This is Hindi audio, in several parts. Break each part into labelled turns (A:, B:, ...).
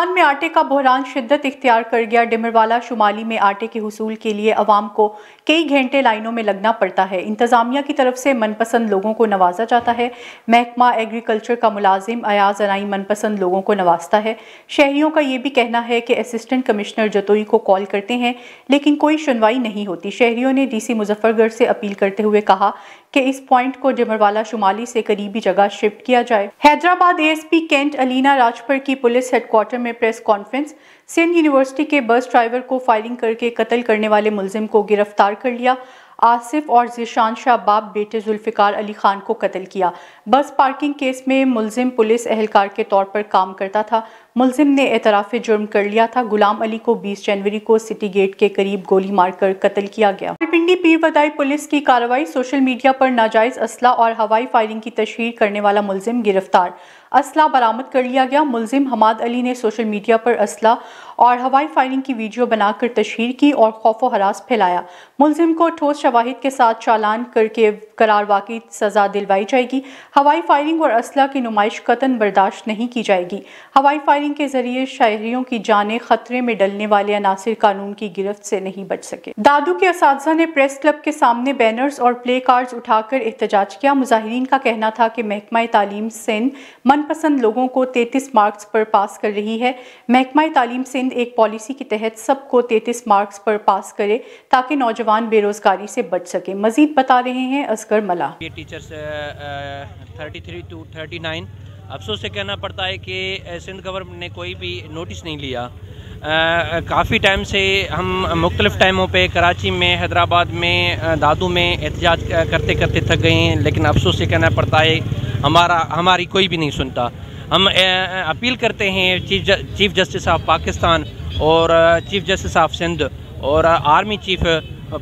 A: बलूचिस्तान में आटे का बहरान शिद्दत इख्तियार कर गया। डिमरवाला शुमाली में आटे के हुसूल के लिए अवाम को कई घंटे लाइनों में लगना पड़ता है। इंतजामिया की तरफ से मनपसंद लोगों को नवाजा जाता है। महकमा एग्रीकल्चर का मुलाजिम अयाज अनाई मनपसंद लोगों को नवाजता है। शहरियों का ये भी कहना है कि असिस्टेंट कमिश्नर जतोई को कॉल करते हैं लेकिन कोई सुनवाई नहीं होती। शहरियों ने DC मुजफ्फरगढ़ से अपील करते हुए कहा कि इस पॉइंट को डिमरवाला शुमाली से करीबी जगह शिफ्ट किया जाए। हैदराबाद ASP कैंट अलीना राजपर की पुलिस हेडक्वार्टर में प्रेस कॉन्फ्रेंस। सिंध यूनिवर्सिटी के बस ड्राइवर को फायरिंग करके कत्ल करने वाले मुलजिम को गिरफ्तार कर लिया। आसिफ और ज़ीशान शाह बाप बेटे जुल्फ़िकार अली खान को कत्ल किया। बस पार्किंग केस में मुलजिम पुलिस एहलकार के तौर पर काम करता था। मुलजिम ने एतराफ़ जुर्म कर लिया था। गुलाम अली को 20 जनवरी को सिटी गेट के करीब गोली मारकर कत्ल किया गया। रावलपिंडी पीरवदाई पुलिस की कार्रवाई। सोशल मीडिया पर नाजायज़ असला और हवाई फायरिंग की तशहीर करने वाला मुलजिम गिरफ्तार। असला बरामद कर लिया गया। मुलजिम हमाद अली ने सोशल मीडिया पर असला और हवाई फायरिंग की वीडियो बनाकर तशहीर की और खौफ व हरास फैलाया। मुलजिम को ठोस शवाहिद के साथ चालान करके करार वाक़ई सज़ा दिलवाई जाएगी। हवाई फायरिंग और असला की नुमाइश कतन बर्दाश्त नहीं की जाएगी। हवाई फायरिंग के जरिए शहरियों की जानें खतरे में डलने वाले अनासिर कानून की गिरफ्त से नहीं बच सके। दादू के असातिज़ा ने प्रेस क्लब के सामने बैनर्स और प्ले कार्ड्स उठाकर एहतजाज किया। मुजाहिरीन का कहना था कि महकमा तालीम सिंध मनपसंद लोगों को 33 मार्क्स पर पास कर रही है। महकमा तालीम सिंध एक पॉलिसी के तहत सबको 33 मार्क्स पर पास करे ताकि नौजवान बेरोजगारी से बच सके। मजीद बता रहे हैं असगर मला।
B: ये टीचर्स 33 to 39 अफसोस से कहना पड़ता है कि सिंध गवर्नमेंट ने कोई भी नोटिस नहीं लिया। काफ़ी टाइम से हम मुख्तलिफ़ टाइमों पे कराची में, हैदराबाद में, दादू में एहतजाज करते करते थक गए हैं, लेकिन अफसोस से कहना पड़ता है हमारी कोई भी नहीं सुनता। हम अपील करते हैं चीफ जस्टिस ऑफ पाकिस्तान और चीफ जस्टिस ऑफ सिंध और आर्मी चीफ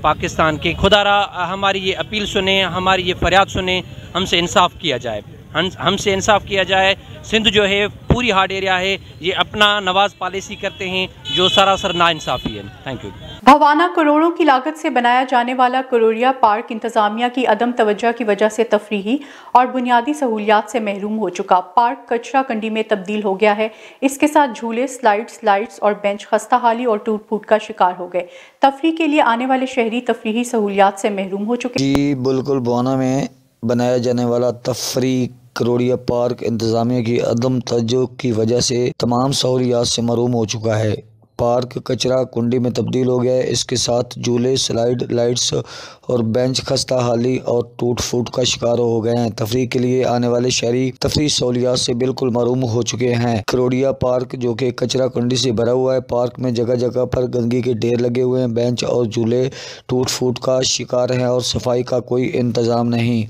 B: पाकिस्तान के खुदारा हमारी ये अपील सुने, हमारी ये फरियाद सुने, हमसे इंसाफ किया जाए, हमसे इंसाफ किया जाए। सिंध जो है पूरी हार्ड एरिया है, ये अपना नवाज पॉलिसी करते हैं जो सरासर नाइंसाफ़ी है। Thank you.
A: भवाना करोड़ों की लागत से बनाया जाने वाला करोड़िया पार्क इंतजामिया की अदम तवज्जो की वजह से तफरीही और बुनियादी सहूलियात से महरूम हो चुका। पार्क कचरा कंडी में तब्दील हो गया है। इसके साथ झूले, स्लाइड्स, लाइट्स और बेंच खस्ता हाली और टूट फूट का शिकार हो गए। तफरीह के लिए आने वाले शहरी तफरीही सहूलियात से महरूम हो चुके।
C: जी बिल्कुल, भवाना में बनाया जाने वाला तफरीह करोड़िया पार्क इंतजामिया की अदम तवज्जो की वजह से तमाम सहूलियात से महरूम हो चुका है। पार्क कचरा कुंडी में तब्दील हो गया है। इसके साथ झूले, स्लाइड, लाइट्स और बेंच खस्ता हाली और टूट फूट का शिकार हो गए हैं। तफरीह के लिए आने वाले शहरी तफरीह सहूलियात से बिल्कुल महरूम हो चुके हैं। करोड़िया पार्क जो कि कचरा कुंडी से भरा हुआ है, पार्क में जगह जगह पर गंदगी के ढेर लगे हुए हैं। बेंच और झूले टूट फूट का शिकार हैं और सफाई का कोई इंतज़ाम नहीं।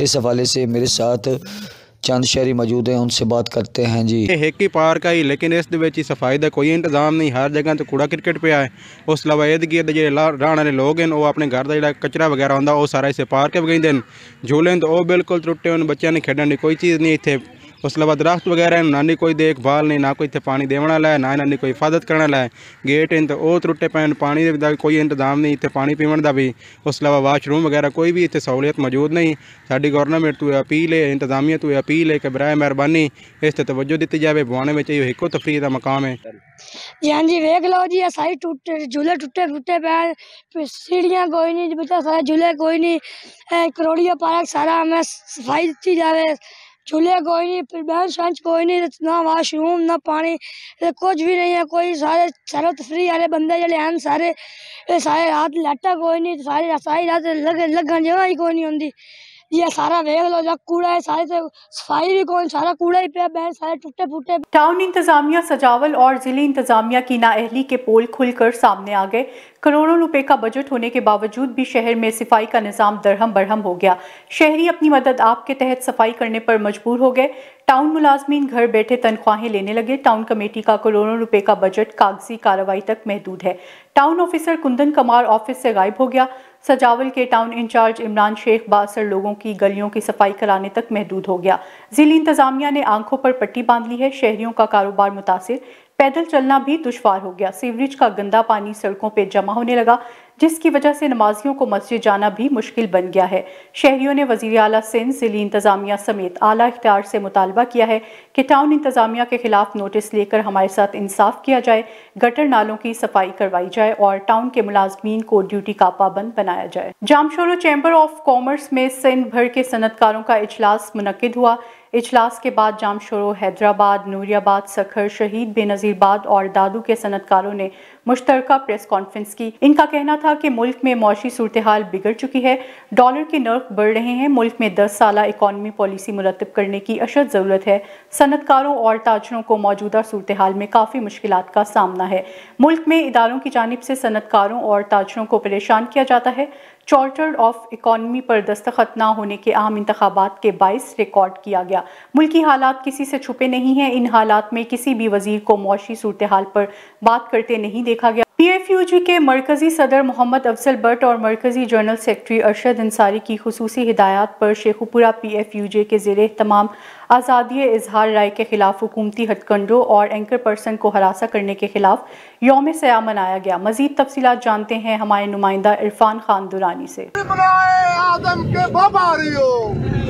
C: इस हवाले से मेरे साथ चंद शहरी मौजूद हैं, उनसे बात करते हैं। जी
D: एक ही पार्क आई लेकिन इस सफाई का कोई इंतजाम नहीं। हर जगह तो कूड़ा क्रिकेट पे है। उस अलावा इर्द गिर्द जो रहने वाले लोग हैं वो अपने घर का जो कचरा वगैरह होंगे वो सारा इसे पार्क वगैरह हैं। झूले तो वो बिल्कुल त्रुटे उन बच्चों ने खेलने की कोई चीज़ नहीं इतने। उस अलावा दरख्त वगैरह ना कोई देखभाल नहीं, ना कोई इतने पानी देने वाला है, ना इन्होंने कोई हिफाजत करने वाला है। गेट इन तो वो त्रुटे पे, पानी का कोई इंतजाम नहीं इतने, पानी पीवन का भी। उस अलावा वाशरूम वगैरह कोई भी इतने सहूलियत मौजूद नहीं। साडी गवर्नमेंट तो अपील है, इंतजामिया तो अपील है कि बराए मेहरबानी इस ते तवज्जो दी जाए। भवाने में इको तफरीह का मकाम है।
E: जी हाँ जी, वेख लो जी, सारी टूटे झूले टूटे फुटे पे, सीढ़ियाँ कोई नहीं, बच्चा सारे झूले कोई नहीं। करोड़िया पार्क सारा हमें सफाई दी जाए। झूले कोई नहीं, फिर बेंच वेंच कोई नहीं, ना वाशरूम ना पानी, कुछ भी नहीं है। कोई सारे सारे तफरीह वाले बंदे जड़े हैं सारे रात लाटा कोई नहीं, सारी रात लगन जगह ही कोई नहीं होंगी। ये सारा वेख लो, जब कूड़ा है सारे तो सफाई भी कौन, सारा कूड़ा ही पे, बेंच सारे टूटे फूटे।
A: टाउन इंतजामिया सजावल और जिले इंतजामिया की नाअहली के पोल खुलकर सामने आ गए। करोड़ों रुपए का बजट होने के बावजूद भी शहर में सफाई का निज़ाम दरहम बरहम हो गया। शहरी अपनी मदद आप के तहत सफाई करने पर मजबूर हो गए। टाउन मुलाजमीन घर बैठे तनख्वाहें लेने लगे। टाउन कमेटी का करोड़ों रुपए का बजट कागजी कार्रवाई तक महदूद है। Town officer Kundan Kumar office से गायब हो गया। सजावल के टाउन इंचार्ज इमरान शेख 62 लोगों की गलियों की सफाई कराने तक महदूद हो गया। जिला इंतजामिया ने आंखों पर पट्टी बांध ली है। शहरियों का कारोबार मुतासिर, पैदल चलना भी दुश्वार हो गया। सीवरेज का गंदा पानी सड़कों पर जमा होने लगा। जिसकी वजह से नमाजियों को मस्जिद जाना भी मुश्किल बन गया है। शहरियों ने वज़ीर आला सिंध, ज़िली इंतज़ामिया समेत आला इख्तियार से मुतालबा किया है कि टाउन इंतज़ामिया के खिलाफ नोटिस लेकर हमारे साथ इंसाफ किया जाए, गटर नालों की सफाई करवाई जाए और टाउन के मुलाजमीन को ड्यूटी का पाबंद बनाया जाए। जामशोरो चैम्बर ऑफ कॉमर्स में सिंध भर के सनतकारों का इजलास मुनक्किद हुआ। इजलास के बाद जामशोरो, हैदराबाद, नूरियाबाद, सखर, शहीद बेनज़ीरबाद और दादू के सनतकारों ने मुश्तरका प्रेस कॉन्फ्रेंस की। इनका कहना था कि मुल्क में मौशी सूरत हाल बिगड़ चुकी है, डॉलर के नर्ख बढ़ रहे हैं, मुल्क में 10 साला इकॉनमी पॉलिसी मुरतब करने की अशद ज़रूरत है। सनतकारों और ताजरों को मौजूदा सूरत हाल में काफ़ी मुश्किलात का सामना है। मुल्क में इदारों की जानिब से सनतकारों और ताजरों को परेशान किया जाता है। चार्टर ऑफ इकॉनमी पर दस्तखत न होने के आम इंतखाबात के बाइस रिकॉर्ड किया गया। मुल्की हालात किसी से छुपे नहीं हैं। इन हालात में किसी भी वजीर को मौशी सूरत हाल पर बात करते नहीं देखा गया। PFUG के मरकजी सदर मोहम्मद अफजल भट्ट और मरकजी जनरल सेक्रेटरी अरशद अंसारी की खुसूसी हिदायत पर शेखुपुरा PFUG के ज़ेरे तमाम आज़ादी इजहार राय के खिलाफ हुकूमती हथकंडों और एंकर पर्सन को हरासा करने के खिलाफ यौम सया मनाया गया। मजीद तफसीलात जानते हैं हमारे नुमाइंदा इरफान खान दुरानी से।
F: आदम के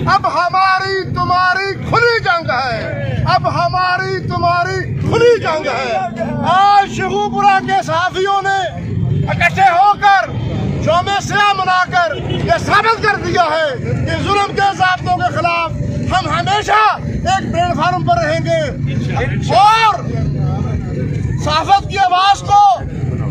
F: अब हमारी तुम्हारी खुली जंग है, अब हमारी तुम्हारी खुली जंग है। आज शेखुपुरा के सहाफियों ने इकट्ठे होकर यौम सया मनाकर ये साबित कर दिया है कि जुल्म के ज़ाब्तों के खिलाफ हम हमेशा एक प्लेटफार्म पर रहेंगे और सहाफत की आवाज को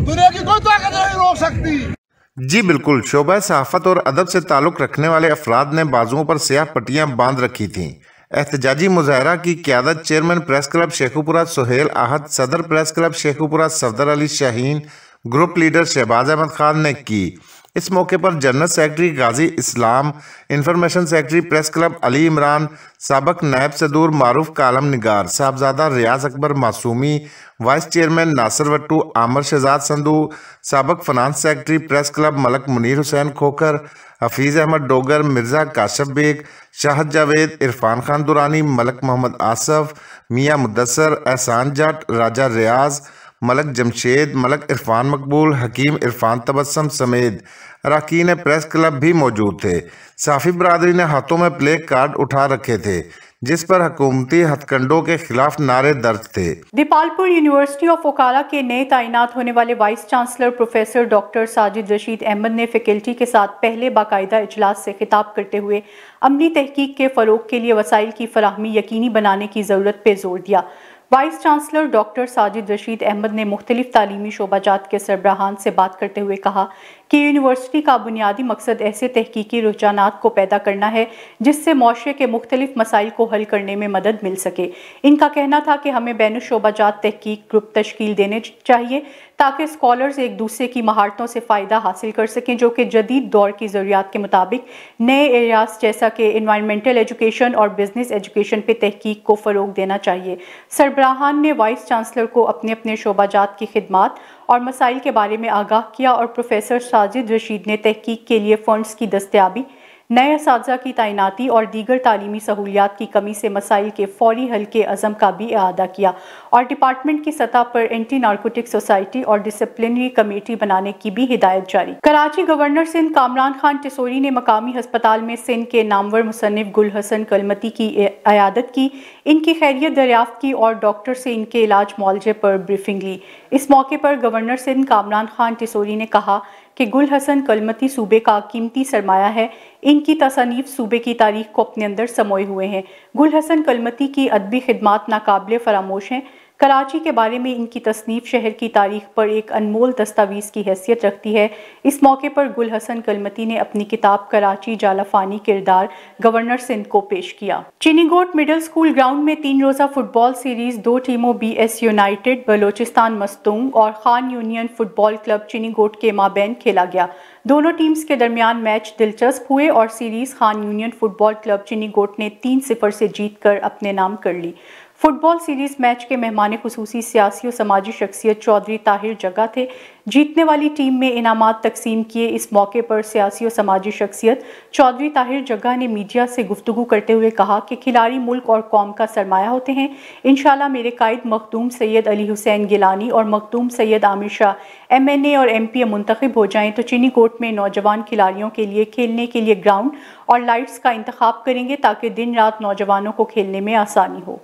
F: दुनिया की कोई ताकत नहीं रोक सकती।
G: जी बिल्कुल, शोबा सहाफ़त और अदब से ताल्लुक़ रखने वाले अफराद ने बाजुओं पर स्याह पट्टियाँ बांध रखी थीं। एहतजाजी मुजाहरा की क़यादत chairman press club Sheikhupura Suhail Ahad, सदर press club Sheikhupura Safdar Ali Shaheen, group leader Shahbaz Ahmad Khan ने की। इस मौके पर general secretary Ghazi Islam, information secretary press club Ali Imran, साबक नायब सदूर मारूफ कालम निगार, साहबजादा रियाज अकबर मासूमी, वाइस चेयरमैन नासिर वट्टू, आमर शहजाद संधू, साबक finance secretary press club Malik Munir Hussain Khokhar, Hafeez Ahmad Dogar, Mirza Kashif bag, Shahid Javed, Irfan Khan Durrani, Malak Mohammad Asaf, मियाँ मुदस्सर, एहसान जट, राजा रियाज, मलक जमशेद, मलक इरफान मकबूल, हकीम इरफान तबस्सम समेत अरकान प्रेस क्लब भी मौजूद थे। साफ़ी बरादरी ने हाथों में प्ले कार्ड उठा रखे थे जिस पर हुकूमती हथकंडों के खिलाफ नारे दर्ज थे।
A: दीपालपुर यूनिवर्सिटी ऑफ ओकाला के नए तैनात होने वाले vice chancellor professor doctor Sajid Rashid Ahmed ने फैकल्टी के साथ पहले बाकायदा इजलास से खिताब करते हुए अमली तहकीक के फ़रोग के लिए वसाइल की फराहमी यकीनी बनाने की ज़रूरत पर जोर दिया। Vice chancellor doctor Sajid Rashid Ahmed ने मुख्तलिफ तालीमी शोबाजात के सरबराहान से बात करते हुए कहा कि यूनिवर्सिटी का बुनियादी मकसद ऐसे तहकीकी रुझानात को पैदा करना है जिससे मुआशरे के मुख्तलिफ मसाइल को हल करने में मदद मिल सके। इनका कहना था कि हमें बैनुल शोबाजात तहकीक ग्रुप तश्कील देने चाहिए ताकि स्कॉलर्स एक दूसरे की महारतों से फ़ायदा हासिल कर सकें जो कि जदीद दौर की ज़रूरियात के मुताबिक नए एरियाज जैसा कि एनवायरमेंटल एजुकेशन और बिजनेस एजुकेशन पे तहकीक को फ़रोग देना चाहिए। सरबराहान ने वाइस चांसलर को अपने अपने शोबाजात की खिदमात और मसाइल के बारे में आगाह किया और प्रोफेसर साजिद रशीद ने तहकीक के लिए फ़ंड्स की दस्तयाबी, नए असातिज़ा की तैनाती और दीगर तालीमी सहूलियात की कमी से मसाइल के फौरी हल के अज़म का भी इआदा किया और डिपार्टमेंट की सतह पर एंटी नारकोटिक सोसाइटी और डिसिप्लिनरी कमेटी बनाने की भी हिदायत जारी। कराची गवर्नर सिंध कामरान खान टिसोरी ने मकामी हस्पताल में सिंध के नामवर मुसन्निफ गुल हसन कलमती की इयादत की, इनकी खैरियत दरियाफ्त की और डॉक्टर से इनके इलाज मुआलजे पर ब्रीफिंग ली। इस मौके पर गवर्नर सिंध कामरान खान टिसोरी ने कहा कि गुल हसन कलमती सूबे का कीमती सरमाया है, इनकी तसनीफ सूबे की तारीख को अपने अंदर समोए हुए हैं। गुल हसन कलमती की अदबी खिदमात नाकाबिले फरामोश हैं। कराची के बारे में इनकी तसनीफ शहर की तारीख पर एक अनमोल दस्तावेज़ की हैसियत रखती है। इस मौके पर गुल हसन कलमती ने अपनी किताब कराची जालाफानी किरदार गवर्नर सिंध को पेश किया। चिनीगोट मिडिल स्कूल ग्राउंड में 3 रोज़ा फुटबॉल सीरीज 2 टीमों BS यूनाइटेड बलोचिस्तान मस्तूंग और खान यूनियन फुटबॉल क्लब चिनीगोट के माबैन खेला गया। दोनों टीम्स के दरमियान मैच दिलचस्प हुए और सीरीज Khan union football club Chiniot ने 3-0 से जीतकर अपने नाम कर ली। फुटबॉल सीरीज मैच के मेहमान खुसूसी सियासी और समाजी शख्सियत चौधरी ताहिर जग्गा थे। जीतने वाली टीम में इनामात तकसीम किए। इस मौके पर सियासी और समाजी शख्सियत चौधरी ताहिर जग्गा ने मीडिया से गुफ्तगू करते हुए कहा कि खिलाड़ी मुल्क और कौम का सरमाया होते हैं। इंशाल्लाह मेरे कायद मखदूम सैयद अली हुसैन गिलानी और मखदूम सैयद आमिर शाह MNA और MP मुंतखब हो जाएं तो चीनी कोट में नौजवान खिलाड़ियों के लिए खेलने के लिए ग्राउंड और लाइट्स का इंतखाब करेंगे ताकि दिन रात नौजवानों को खेलने में आसानी हो।